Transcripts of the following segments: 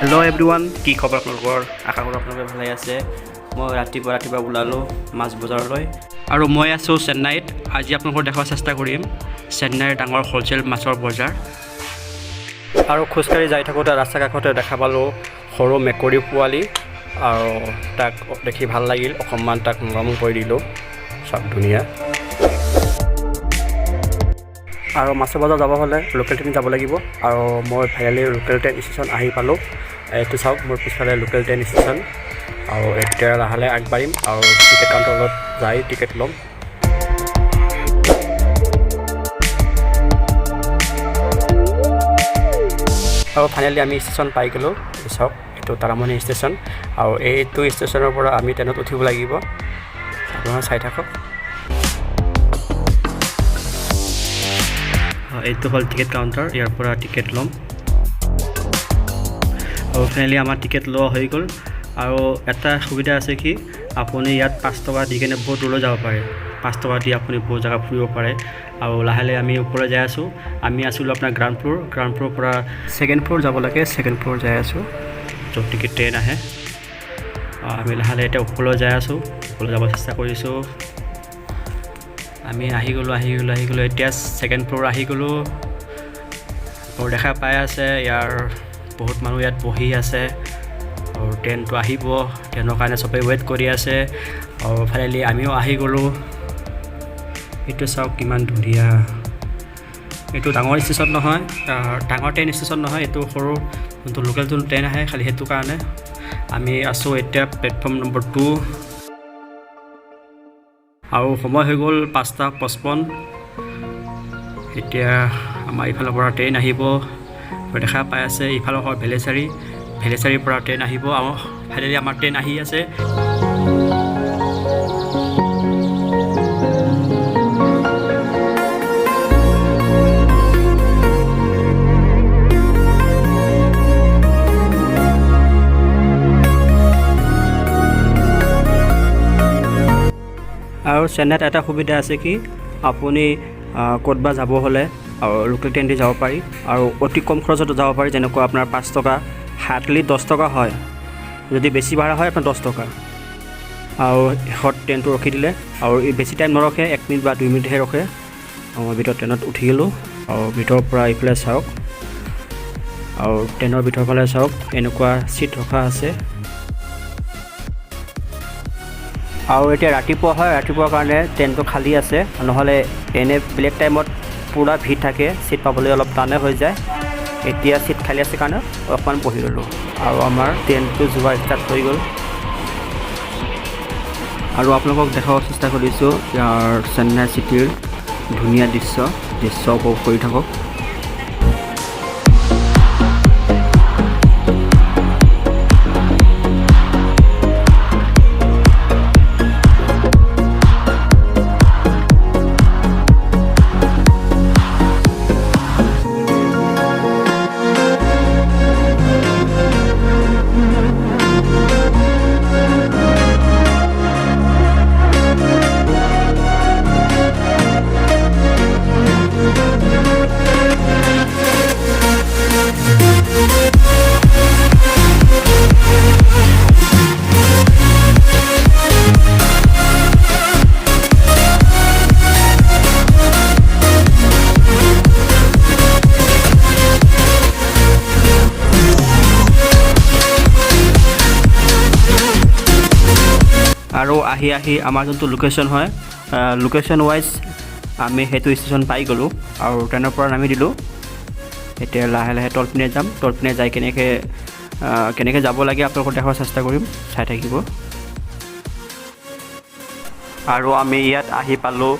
Hello' everyone, কি খবৰ আপোনালোকৰ? আশা কৰোঁ আপোনালোকে ভালে আছে। মই ৰাতিপুৱা ওলালোঁ মাছ বজাৰলৈ আৰু মই আছোঁ চেন্নাইত। আজি আপোনালোকক দেখাব চেষ্টা কৰিম চেন্নাইৰ ডাঙৰ হ'লচেল মাছৰ বজাৰ। আৰু খোজকাঢ়ি যাই থাকোঁতে ৰাস্তা কাষতে দেখা পালোঁ সৰু মেকুৰী পোৱালি, আৰু তাক দেখি ভাল লাগিল, অকণমান তাক মৰম কৰি দিলোঁ। চব ধুনীয়া। আৰু মাছৰ বজাৰ যাব হ'লে লোকেল ট্ৰেইন যাব লাগিব, আৰু মই ফাইনেলি লোকেল ট্ৰেইন ষ্টেচন আহি পালোঁ। এইটো চাওক, মোৰ পিছফালে লোকেল ট্ৰেইন ষ্টেচন। আৰু এতিয়া লাহে আগবাঢ়িম আৰু টিকেট কাউণ্টাৰত যাই টিকেট ল'ম। আৰু ফাইনেলি আমি ষ্টেচন পাই গ'লোঁ। চাওক, এইটো তাৰামণি ষ্টেচন, আৰু এইটো ষ্টেচনৰ পৰা আমি ট্ৰেইনত উঠিব লাগিব। আপোনালোকে চাই থাকক। এইটো হ'ল টিকেট কাউণ্টাৰ, ইয়াৰ পৰা টিকেট ল'ম। আৰু ফাইনেলি আমাৰ টিকেট লোৱা হৈ গ'ল। আৰু এটা সুবিধা আছে কি, আপুনি ইয়াত 5 টকা দি কেনে বহুত দূৰলৈ যাব পাৰে। 5 টকা দি আপুনি বহুত জেগা ফুৰিব পাৰে। আৰু লাহে আমি ওপৰলৈ যাই আছোঁ। আমি আছিলোঁ আপোনাৰ গ্ৰাউণ্ড ফ্ল'ৰৰ পৰা ছেকেণ্ড ফ্ল'ৰ যাব লাগে। ছেকেণ্ড ফ্ল'ৰ যাই আছোঁ, য'ত টিকেট ট্ৰেইন আহে। আমি লাহে এতিয়া ওপৰলৈ যাই আছোঁ, ওপৰলৈ যাব চেষ্টা কৰিছোঁ। আমি আহি গ'লোঁ। এতিয়া ছেকেণ্ড ফ্ল'ৰ আহি গ'লোঁ। আৰু দেখা পাই আছে ইয়াৰ বহুত মানুহ ইয়াত বহি আছে, আৰু ট্ৰেইনটো আহিব, ট্ৰেইনৰ কাৰণে চবেই ৱেইট কৰি আছে। আৰু ফাইনেলি আমিও আহি গ'লোঁ। এইটো চাওক কিমান ধুনীয়া। এইটো ডাঙৰ ষ্টেচন নহয়, ডাঙৰ ট্ৰেইন ষ্টেচন নহয়, এইটো সৰু যোনটো লোকেল ট্ৰেইন আহে, খালি সেইটো কাৰণে। আমি আছোঁ এতিয়া প্লেটফৰ্ম নম্বৰ 2, আৰু সময় হৈ গ'ল 5:55। এতিয়া আমাৰ ইফালৰ পৰা ট্ৰেইন আহিব। দেখা পাই আছে ইফালৰ পৰা ভেলেচাৰিৰ পৰা ট্ৰেইন আহিব। আৰু ফাইনেলি আমাৰ ট্ৰেইন আহি আছে। আৰু চেন্নাইত এটা সুবিধা আছে কি, আপুনি ক'তবা যাব হ'লে আৰু লোকেল ট্ৰেইন দি যাব পাৰি, আৰু অতি কম খৰচতো যাব পাৰি। যেনেকুৱা আপোনাৰ 5 টকা, হাৰ্ডলি 10 টকা হয়। যদি বেছি ভাড়া হয় আপোনাৰ 10 টকা। আৰু শেষত ট্ৰেইনটো ৰখি দিলে, আৰু বেছি টাইম নৰখে, 1 মিনিট বা 2 মিনিটহে ৰখে। মই ভিতৰত ট্ৰেইনত উঠি গ'লোঁ। আৰু ভিতৰৰ পৰা এইফালে চাওক, আৰু ট্ৰেইনৰ ভিতৰৰ ফালে চাওক, এনেকুৱা চিট ৰখা আছে। আৰু এতিয়া ৰাতিপুৱা হয়, ৰাতিপুৱাৰ কাৰণে ট্ৰেইনটো খালী আছে। নহ'লে এনে বেলেগ টাইমত পূৰা ভিৰ থাকে, চিট পাবলৈ অলপ টানে হৈ যায়। এতিয়া চিট খালী আছে কাৰণে অকণমান বহি ল'লোঁ, আৰু আমাৰ ট্ৰেইনটো যোৱা ষ্টাৰ্ট হৈ গ'ল। আৰু আপোনালোকক দেখাব চেষ্টা কৰিছোঁ ইয়াৰ চেন্নাই চিটিৰ ধুনীয়া দৃশ্য উপভোগ কৰি থাকক। আৰু আহি আমাৰ যোনটো লোকেশ্যন হয়, লোকেশ্যন ৱাইজ আমি সেইটো ষ্টেচন পাই গ'লোঁ, আৰু ট্ৰেইনৰ পৰা নামি দিলোঁ। এতিয়া লাহে তলপিনে যাম। তলপিনে যাই কেনেকৈ যাব লাগে আপোনালোকক দেখাব চেষ্টা কৰিম, চাই থাকিব। আৰু আমি ইয়াত আহি পালোঁ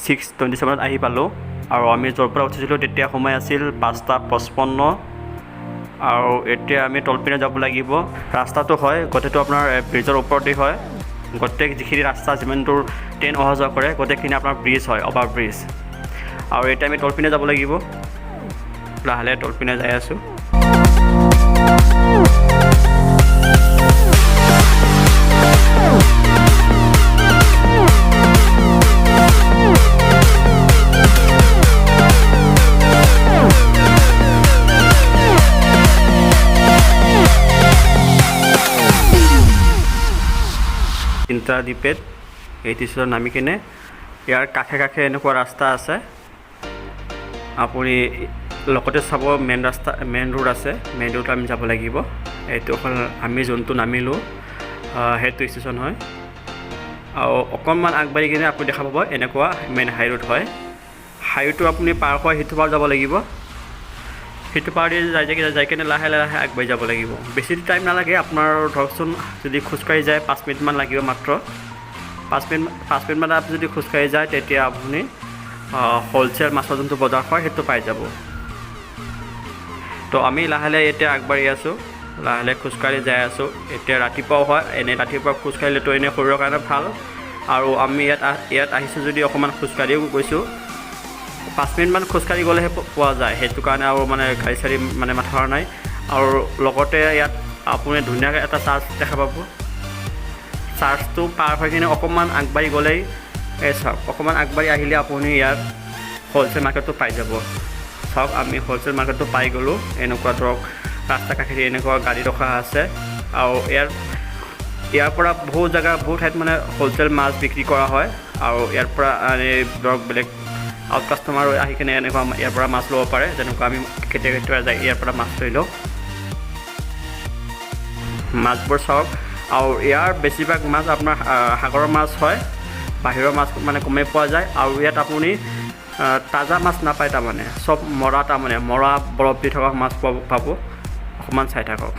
6:27 আহি পালোঁ। আৰু আমি য'ৰ পৰা উঠিছিলোঁ তেতিয়া সময় আছিল 5:55। আৰু এতিয়া আমি তলপিনে যাব লাগিব। ৰাস্তাটো হয় গোটেইটো আপোনাৰ ব্ৰিজৰ ওপৰতেই হয়। গোটেই যিখিনি ৰাস্তা, যিমান দূৰ ট্ৰেইন অহা যোৱা কৰে, গোটেইখিনি আপোনাৰ ব্ৰিজ হয়, অভাৰ ব্ৰিজ। আৰু এতিয়া আমি তলপিনে যাব লাগিব। লাহে তলপিনে যাই আছোঁ। চিত্ৰা দ্বীপেত এই ষ্টেচনত নামি কিনে ইয়াৰ কাষে কাষে এনেকুৱা ৰাস্তা আছে আপুনি লগতে চাব মেইন ৰোড আছে মেইন ৰোড আমি যাব লাগিব এইটো হ'ল আমি যোনটো নামিলোঁ সেইটো ষ্টেচন হয় আৰু অকণমান আগবাঢ়ি কিনে আপুনি দেখা পাব এনেকুৱা মেইন হাই ৰোড হয় হাই ৰোডটো আপুনি পাৰ হৈ সিটো পাৰ যাব লাগিব সিটো পাৰ দি যাই কিনে লাহে লাহে আগবাঢ়ি যাব লাগিব বেছি টাইম নালাগে আপোনাৰ ধৰকচোন যদি খোজকাঢ়ি যায় 5 মিনিটমান লাগিব মাত্ৰ 5 মিনিটমান আপুনি যদি খোজকাঢ়ি যায় তেতিয়া আপুনি হোলচেল মাছৰ যোনটো বজাৰ হয় সেইটো পাই যাব তো আমি লাহে লাহে এতিয়া আগবাঢ়ি আছোঁ লাহে লাহে খোজকাঢ়ি যাই আছোঁ এতিয়া ৰাতিপুৱাও হয় এনেই ৰাতিপুৱা খোজকাঢ়িলেতো এনেই শৰীৰৰ কাৰণে ভাল আৰু আমি ইয়াত আহিছোঁ যদি অকণমান খোজকাঢ়িও গৈছোঁ 5 মিনিটমান খোজকাঢ়ি গ'লেহে পোৱা যায় সেইটো কাৰণে আৰু মানে গাড়ী চাড়ী মানে মাথা নাই আৰু লগতে ইয়াত আপুনি ধুনীয়াকৈ এটা চাৰ্চ দেখা পাব চাৰ্চটো পাৰ হৈ কিনে অকণমান আগবাঢ়ি গ'লেই চাওক অকণমান আগবাঢ়ি আহিলে আপুনি ইয়াত হোলচেল মাৰ্কেটটো পাই যাব চাওক আমি হোলচেল মাৰ্কেটটো পাই গ'লোঁ এনেকুৱা ধৰক ৰাস্তা কাষেদি এনেকুৱা গাড়ী ৰখা আছে আৰু ইয়াৰ পৰা বহুত জেগা বহুত ঠাইত মানে হোলচেল মাছ বিক্ৰী কৰা হয় আৰু ইয়াৰ পৰা ধৰক বেলেগ আউট কাষ্টমাৰ আহি কিনে এনেকুৱা ইয়াৰ পৰা মাছ ল'ব পাৰে যেনেকুৱা আমি কেতিয়াবা যায় ইয়াৰ পৰা মাছ লৈ লওঁ মাছবোৰ চাওক আৰু ইয়াৰ বেছিভাগ মাছ আপোনাৰ সাগৰৰ মাছ হয় বাহিৰৰ মাছ মানে কমেই পোৱা যায় আৰু ইয়াত আপুনি তাজা মাছ নাপায় তাৰমানে চব মৰা বৰফ দি থকা মাছ পাব অকণমান চাই থাকক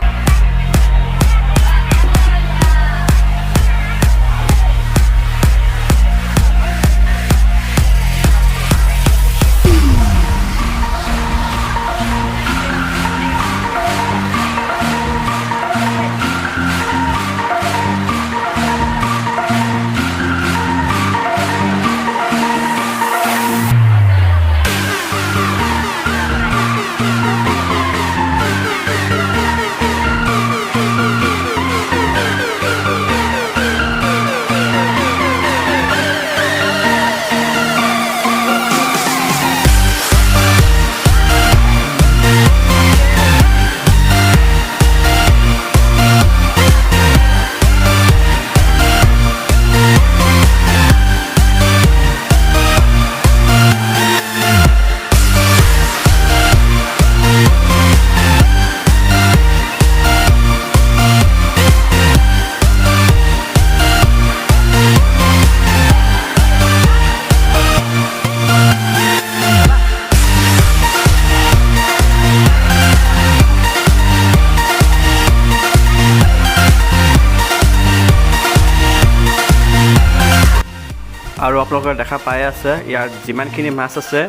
আৰু আপোনালোকে দেখা পাই আছে ইয়াত যিমানখিনি মাছ আছে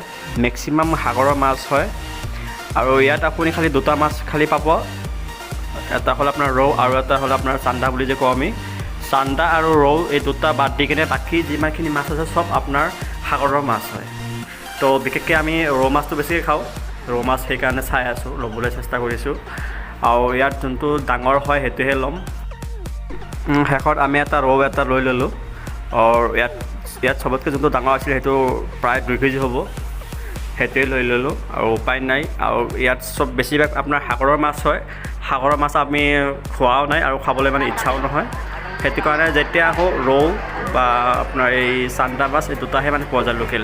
মেক্সিমাম সাগৰৰ মাছ হয় আৰু ইয়াত আপুনি খালি দুটা মাছ খালি পাব এটা হ'ল আপোনাৰ ৰৌ আৰু এটা হ'ল আপোনাৰ চান্দা বুলি যে কওঁ আমি চান্দা আৰু ৰৌ এই দুটা বাদ দি কিনে বাকী যিমানখিনি মাছ আছে চব আপোনাৰ সাগৰৰ মাছ হয় তো বিশেষকৈ আমি ৰৌ মাছটো বেছিকৈ খাওঁ ৰৌ মাছ সেইকাৰণে চাই আছোঁ ল'বলৈ চেষ্টা কৰিছোঁ আৰু ইয়াত যোনটো ডাঙৰ হয় সেইটোহে ল'ম শেষত আমি এটা ৰৌ এটা লৈ ল'লোঁ আৰু ইয়াত চবতকৈ যোনটো ডাঙৰ আছিল সেইটো প্ৰায় 2 কেজি হ'ব সেইটোৱে লৈ ল'লোঁ আৰু উপায় নাই আৰু ইয়াত চব বেছিভাগ আপোনাৰ সাগৰৰ মাছ হয় সাগৰৰ মাছ আমি খোৱাও নাই আৰু খাবলৈ মানে ইচ্ছাও নহয় সেইটো কাৰণে যেতিয়া আহোঁ ৰৌ বা আপোনাৰ এই চান্দা মাছ এই দুটাহে মানে পোৱা যায় local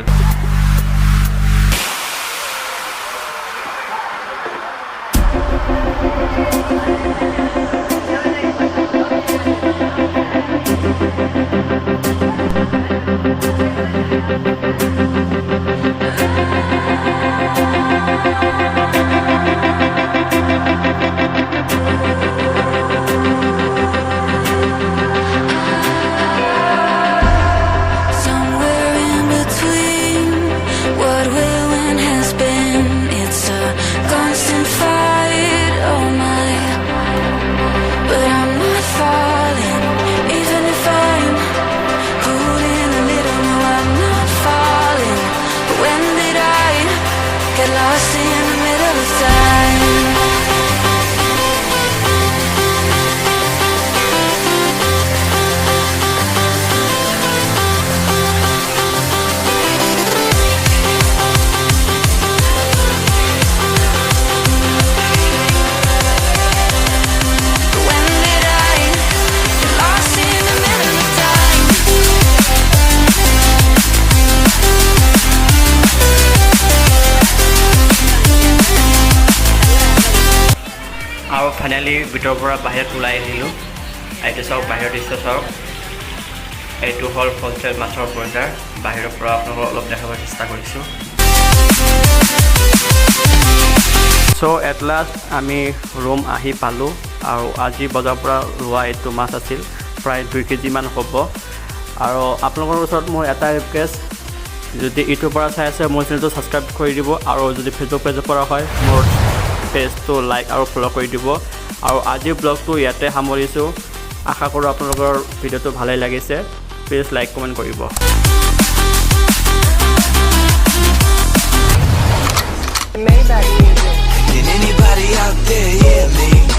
Somewhere in between finally ভিতৰৰ পৰা বাহিৰত ওলাই আহিলোঁ এইটো চাওক বাহিৰৰ দৃশ্য চাওক এইটো হ'ল হ'লচেল মাছৰ বজাৰ বাহিৰৰ পৰা আপোনালোকক অলপ দেখাবৰ চেষ্টা কৰিছোঁ চ' এট লাষ্ট আমি ৰুম আহি পালোঁ আৰু আজি বজাৰৰ পৰা লোৱা এইটো মাছ আছিল প্ৰায় 2 কেজিমান হ'ব আৰু আপোনালোকৰ ওচৰত মোৰ এটা ৰিকুৱেষ্ট যদি ইউটিউবৰ পৰা চাই আছে মোৰ চেনেলটো ছাবস্ক্ৰাইব কৰি দিব আৰু যদি ফেচবুক পেজৰ পৰা হয় মোৰ পেজটো লাইক আৰু ফ'ল' কৰি দিব আৰু আজিৰ ব্লগটো ইয়াতে সামৰিছোঁ আশা কৰোঁ আপোনালোকৰ ভিডিঅ'টো ভালেই লাগিছে প্লিজ লাইক কমেণ্ট কৰিব Can anybody out there hear me?